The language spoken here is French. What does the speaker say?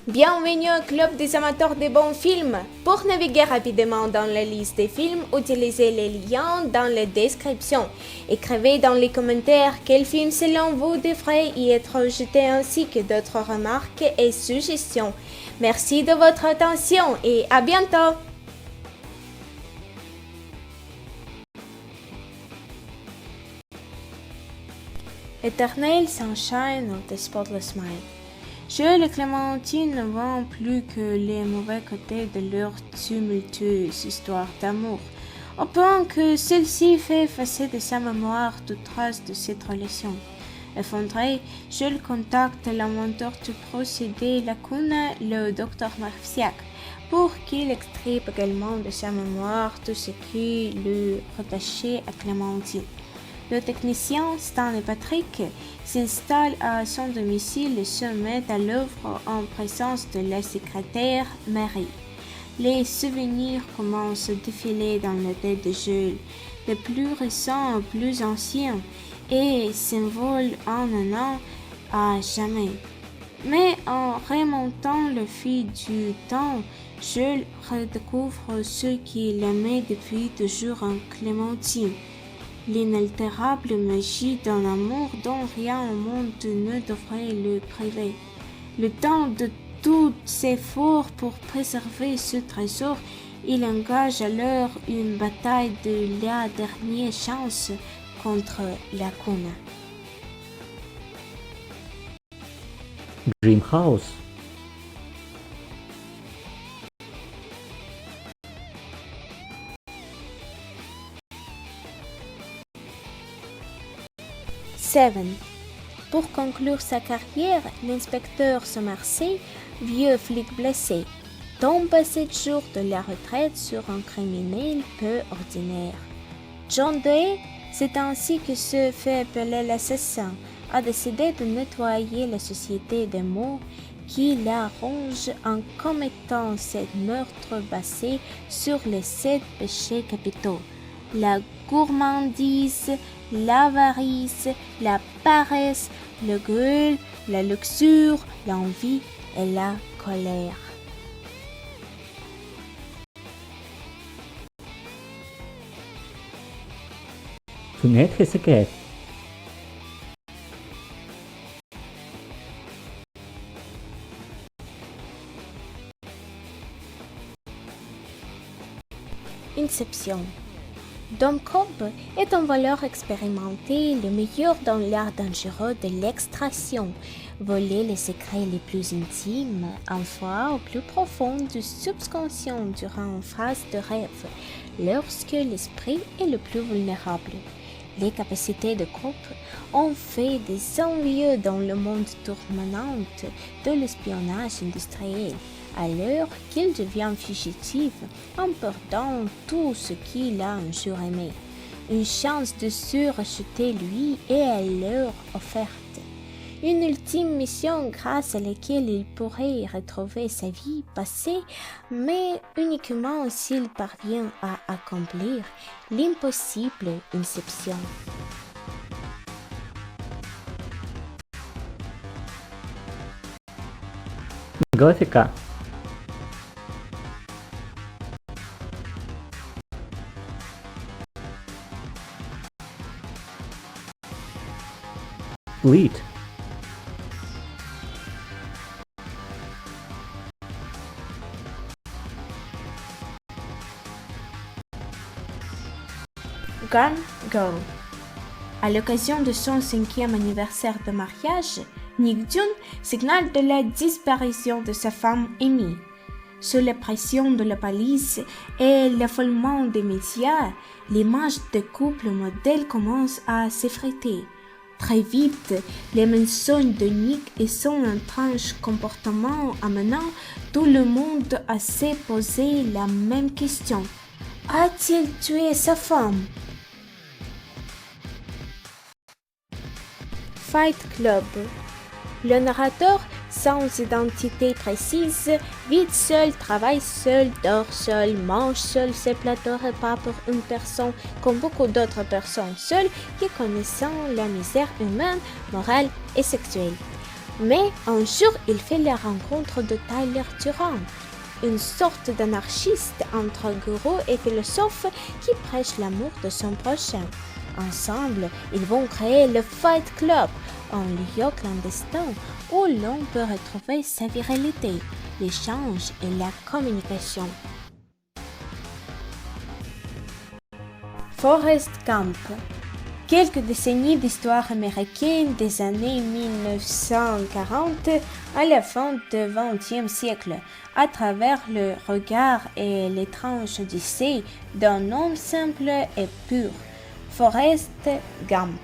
Bienvenue au club des amateurs de bons films. Pour naviguer rapidement dans la liste des films, utilisez les liens dans la description. Écrivez dans les commentaires quel film selon vous devrait y être jeté ainsi que d'autres remarques et suggestions. Merci de votre attention et à bientôt. Eternal Sunshine of the Spotless Mind. Jules et Clémentine ne voient plus que les mauvais côtés de leur tumultueuse histoire d'amour, au point que celle-ci fait effacer de sa mémoire toute trace de cette relation. Effondré, Jules contacte l'inventeur du procédé Lacuna, le docteur Marciac, pour qu'il extripe également de sa mémoire tout ce qui le rattachait à Clémentine. Le technicien Stan et Patrick s'installent à son domicile et se mettent à l'œuvre en présence de la secrétaire Mary. Les souvenirs commencent à défiler dans la tête de Jules, le plus récent au plus ancien, et s'envolent en un an à jamais. Mais en remontant le fil du temps, Jules redécouvre ce qu'il aimait depuis toujours en Clémentine. L'inaltérable magie d'un amour dont rien au monde ne devrait le priver. Le temps de tous ses efforts pour préserver ce trésor, il engage alors une bataille de la dernière chance contre Lacuna. Dream House. Seven. Pour conclure sa carrière, l'inspecteur Somerset, vieux flic blessé, tombe à 7 jours de la retraite sur un criminel peu ordinaire. John Doe, c'est ainsi que se fait appeler l'assassin, a décidé de nettoyer la société des mots qui la ronge en commettant 7 meurtres basés sur les 7 péchés capitaux. La gourmandise, l'avarice, la paresse, l'orgueil, la luxure, l'envie et la colère. Fenêtre secrète. Inception. Dom Cobb est un voleur expérimenté, le meilleur dans l'art dangereux de l'extraction, voler les secrets les plus intimes, enfoui au plus profond du subconscient durant une phase de rêve, lorsque l'esprit est le plus vulnérable. Les capacités de Cobb ont fait des envieux dans le monde tourmentant de l'espionnage industriel, alors qu'il devient fugitif en perdant tout ce qu'il a un jour aimé. Une chance de se racheter lui est alors offerte. Une ultime mission grâce à laquelle il pourrait retrouver sa vie passée, mais uniquement s'il parvient à accomplir l'impossible Inception. Gothica. Lead. Gone Girl. À l'occasion de son 5e anniversaire de mariage, Nick June signale de la disparition de sa femme Amy. Sous la pression de la police et l'affolement des médias, l'image de couple modèle commence à s'effriter. Très vite, les mensonges de Nick et son étrange comportement amenant tout le monde à se poser la même question. A-t-il tué sa femme? Fight Club. Le narrateur, sans identité précise, vit seul, travaille seul, dort seul, mange seul ses plateaux repas pour une personne comme beaucoup d'autres personnes seules qui connaissent la misère humaine, morale et sexuelle. Mais un jour, il fait la rencontre de Tyler Durden, une sorte d'anarchiste entre gourou et philosophe qui prêche l'amour de son prochain. Ensemble, ils vont créer le Fight Club, un lieu clandestin où l'on peut retrouver sa virilité, l'échange et la communication. Forrest Gump. Quelques décennies d'histoire américaine des années 1940 à la fin du XXe siècle, à travers le regard et l'étrange odyssée d'un homme simple et pur, Forrest Gump.